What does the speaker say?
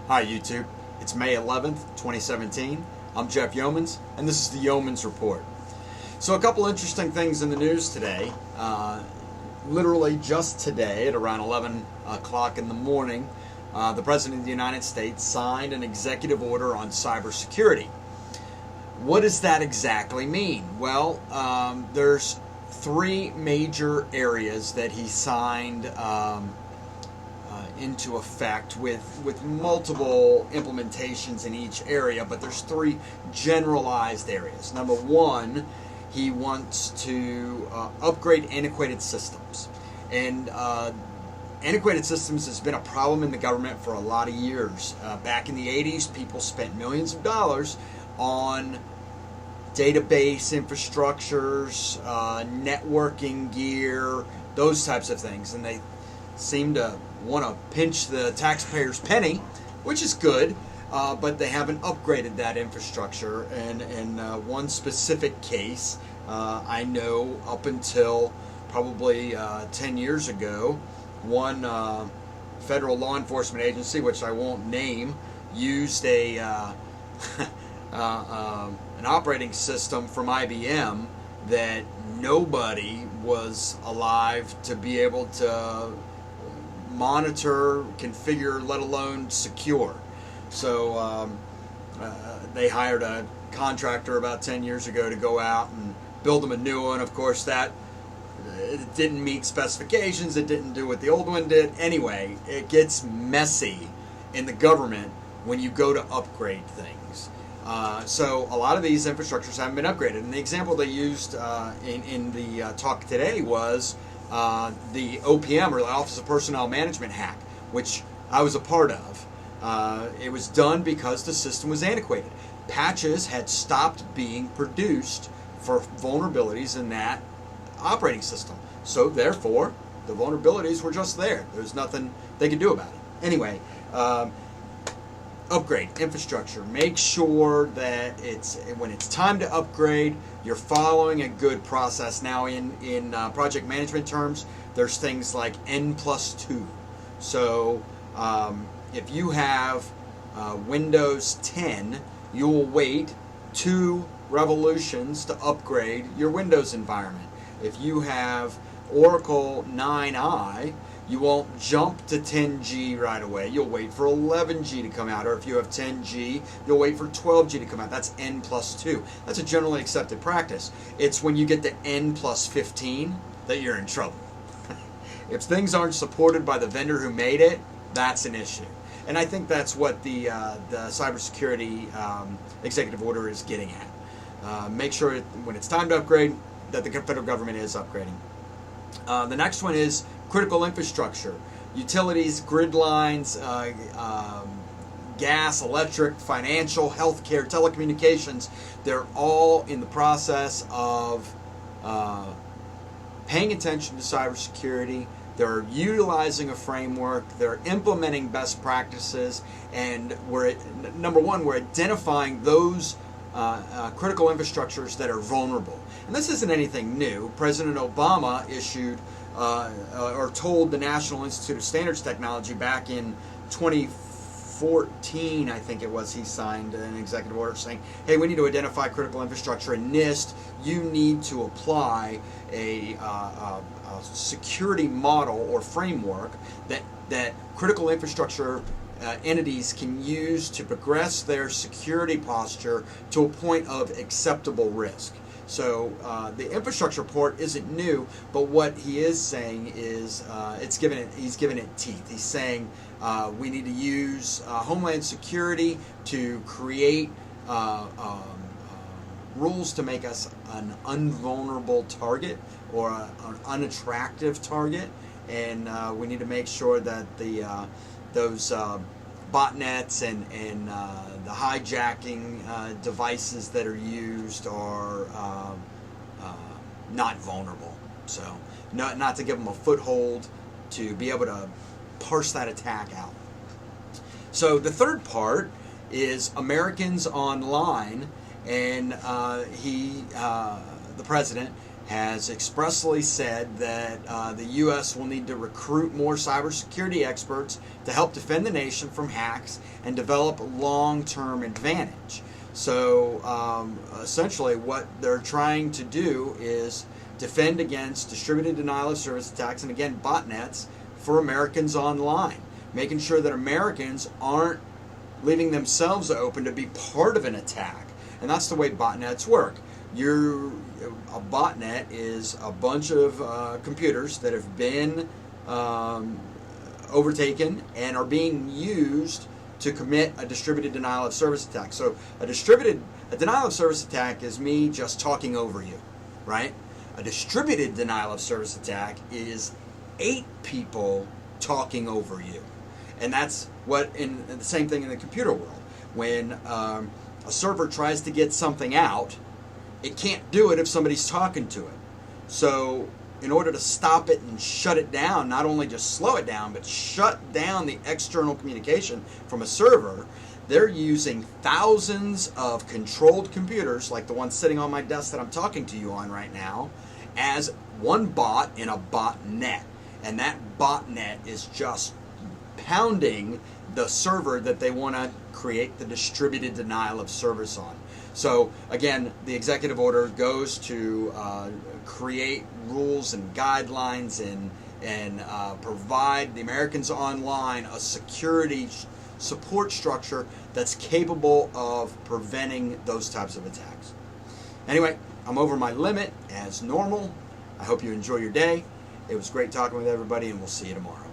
Hi YouTube, it's May 11th, 2017. I'm Jeff Youmans, and this is the Youmans Report. So a couple interesting things in the news today. Literally just today at around 11 o'clock in the morning, the President of the United States signed an executive order on cybersecurity. What does that exactly mean? Well, there's three major areas that he signed into effect with multiple implementations in each area, but there's three generalized areas. Number one, he wants to upgrade antiquated systems. And antiquated systems has been a problem in the government for a lot of years. Back in the 80s, people spent millions of dollars on database infrastructures, networking gear, those types of things, and they seem to want to pinch the taxpayer's penny, which is good, but they haven't upgraded that infrastructure. And in one specific case, I know up until probably 10 years ago, one federal law enforcement agency, which I won't name, used an operating system from IBM that nobody was alive to be able to monitor, configure, let alone secure. So they hired a contractor about 10 years ago to go out and build them a new one. Of course, that it didn't meet specifications. It didn't do what the old one did. Anyway, it gets messy in the government when you go to upgrade things. So a lot of these infrastructures haven't been upgraded. And the example they used in the talk today was the OPM, or the Office of Personnel Management hack, which I was a part of. It was done because the system was antiquated. Patches had stopped being produced for vulnerabilities in that operating system. So therefore, the vulnerabilities were just there. There's nothing they could do about it. Anyway, upgrade infrastructure. Make sure that when it's time to upgrade, you're following a good process. Now, in project management terms, there's things like N+2. So if you have Windows 10, you'll wait 2 revolutions to upgrade your Windows environment. If you have Oracle 9i, you won't jump to 10G right away. You'll wait for 11G to come out. Or if you have 10G, you'll wait for 12G to come out. That's N+2. That's a generally accepted practice. It's when you get to N+15 that you're in trouble. If things aren't supported by the vendor who made it, that's an issue. And I think that's what the cybersecurity executive order is getting at. Make sure when it's time to upgrade that the federal government is upgrading. The next one is critical infrastructure. Utilities, grid lines, gas, electric, financial, healthcare, telecommunications, they're all in the process of paying attention to cybersecurity. They're utilizing a framework, they're implementing best practices, and number one, we're identifying those critical infrastructures that are vulnerable. And this isn't anything new. President Obama issued or told the National Institute of Standards Technology back in 2014, I think it was, he signed an executive order saying, hey, we need to identify critical infrastructure, and NIST, you need to apply a security model or framework that critical infrastructure entities can use to progress their security posture to a point of acceptable risk. So the infrastructure report isn't new, but what he is saying is he's given it teeth. He's saying we need to use Homeland Security to create rules to make us an unvulnerable target or an unattractive target, and we need to make sure that those botnets and the hijacking devices that are used are not vulnerable. So not to give them a foothold to be able to parse that attack out. So the third part is Americans Online, and the president has expressly said that the U.S. will need to recruit more cybersecurity experts to help defend the nation from hacks and develop long-term advantage. So essentially what they're trying to do is defend against distributed denial of service attacks and, again, botnets for Americans online, making sure that Americans aren't leaving themselves open to be part of an attack. And that's the way botnets work. A botnet is a bunch of computers that have been overtaken and are being used to commit a distributed denial of service attack. So a denial of service attack is me just talking over you, right? A distributed denial of service attack is 8 people talking over you. And that's what, in the same thing in the computer world. When a server tries to get something out, it can't do it if somebody's talking to it. So in order to stop it and shut it down, not only just slow it down, but shut down the external communication from a server, they're using thousands of controlled computers, like the one sitting on my desk that I'm talking to you on right now, as one bot in a botnet. And that botnet is just pounding the server that they want to create the distributed denial of service on. So again, the executive order goes to create rules and guidelines and provide the Americans online a security support structure that's capable of preventing those types of attacks. Anyway, I'm over my limit as normal. I hope you enjoy your day. It was great talking with everybody, and we'll see you tomorrow.